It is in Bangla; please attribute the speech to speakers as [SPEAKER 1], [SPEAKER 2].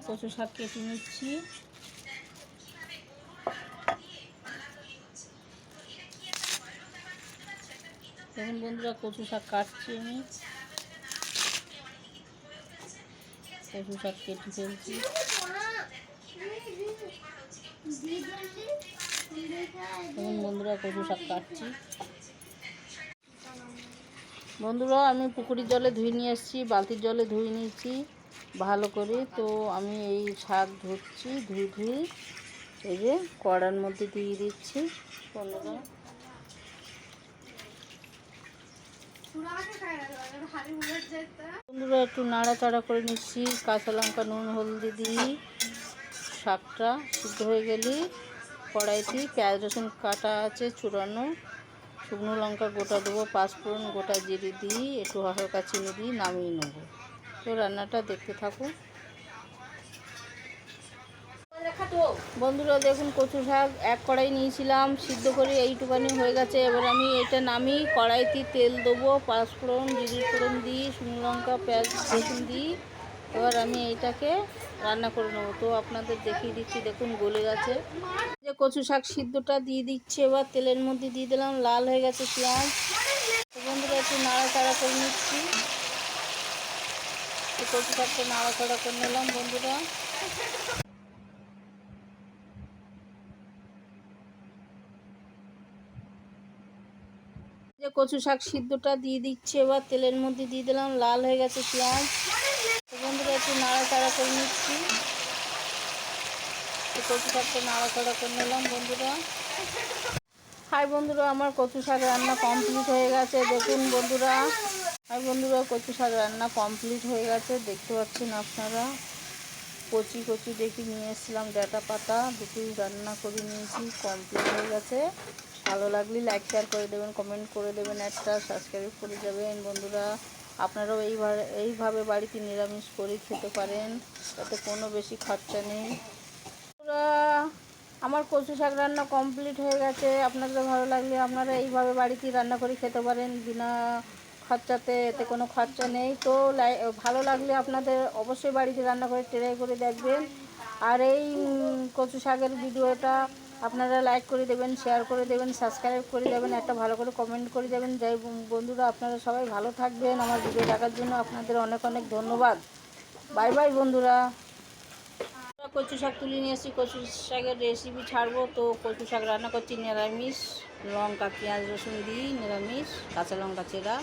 [SPEAKER 1] কচু শাক কেটে নিচ্ছি। দেখুন বন্ধুরা, কচু শাক কাটছি আমি। কচু শাক কেটে ফেলছি। দেখুন বন্ধুরা, কচু শাক কাটছি। বন্ধুরা, আমি পুকুরের জলে ধুয়ে নিয়ে এসেছি, বালতির জলে ধুয়ে নিয়েছি ভালো করে। তো আমি এই শাক ধুচ্ছি, ধুয়ে এই যে কড়ার মধ্যে দিয়ে দিচ্ছি। বন্ধুরা একটু নাড়াচাড়া করে নিচ্ছি। কাঁচা লঙ্কা, নুন, হলদি দিয়ে শাকটা সিদ্ধ হয়ে গেলে কড়াইতে পেঁয়াজ রসুন কাটা আছে চূড়ানো, শুকনো লঙ্কা গোটা দেবো, পাঁচফোড়ন, গোটা জিরে দিয়ে একটু হালকা চিনি দিয়ে নামিয়ে নেব। তো রান্নাটা দেখতে থাকুন। বন্ধুরা দেখুন, কচু শাক এক কড়াই নিয়েছিলাম, সিদ্ধ করে এইটুখানি হয়ে গেছে। এবার আমি এটা নামিয়ে কড়াইতে তেল দেবো, পাঁচফোড়ন, জিরে ফোড়ন দিই, শুকনো লঙ্কা, পেঁয়াজ রসুন দিই। এবার আমি এইটাকে রান্না করে নেবো। তো আপনাদের দেখিয়ে দিচ্ছি, দেখুন গলে গেছে। যে কচু শাক সিদ্ধটা দিয়ে দিচ্ছি, এবার তেলের মধ্যে দিয়ে দিলাম, লাল হয়ে গেছে পেঁয়াজ। তো বন্ধুরা একটু নাড়াচাড়া করে নিচ্ছি। কচু শাকটা নাড়াচাড়া করে নিলাম বন্ধুরা। যে কচু শাক সিদ্ধটা দিয়ে দিচ্ছি, এবার তেলের মধ্যে দিয়ে দিলাম, লাল হয়ে গেছে পেঁয়াজ। তো বন্ধুরা একটু নাড়াচাড়া করে নিচ্ছি। কচু শাকটা নাড়াচাড়া করে নিলাম বন্ধুরা। হাই বন্ধুরা, আমার কচু শাক রান্না কমপ্লিট হয়ে গেছে। দেখুন বন্ধুরা, হাই বন্ধুরা, কচু শাক রান্না কমপ্লিট হয়ে গেছে। দেখতে পাচ্ছেন আপনারা, কচি কচি দেখি নিয়ে এসেছিলাম, ডাঁটা পাতা দুটোই রান্না করে নিয়েছি, কমপ্লিট হয়ে গেছে। ভালো লাগলে লাইক শেয়ার করে দেবেন, কমেন্ট করে দেবেন, একটা সাবস্ক্রাইব করে যাবেন বন্ধুরা। আপনারাও এইভাবে বাড়িতে নিরামিষ করে খেতে পারেন, তাতে কোনো বেশি খরচা নেই। বন্ধুরা, আমার কচু শাক রান্না কমপ্লিট হয়ে গেছে। আপনাদের ভালো লাগলে আপনারা এইভাবে বাড়িতে রান্না করে খেতে পারেন বিনা খরচাতে, এতে কোনো খরচা নেই। তো ভালো লাগলে আপনাদের অবশ্যই বাড়িতে রান্না করে ট্রাই করে দেখবেন। আর এই কচু শাকের ভিডিওটা আপনারা লাইক করে দেবেন, শেয়ার করে দেবেন, সাবস্ক্রাইব করে দেবেন, একটা ভালো করে কমেন্ট করে দেবেন। যাই বন্ধুরা, আপনারা সবাই ভালো থাকবেন। আমার ভিডিও দেখার জন্য আপনাদের অনেক অনেক ধন্যবাদ। বাই বাই বন্ধুরা। কচু শাক তুলে নিয়ে এসেছি, কচু শাকের রেসিপি ছাড়বো। তো কচু শাক রান্না করছি নিরামিষ, লঙ্কা পেঁয়াজ রসুন দিয়ে নিরামিষ, কাঁচা লঙ্কা চেরা।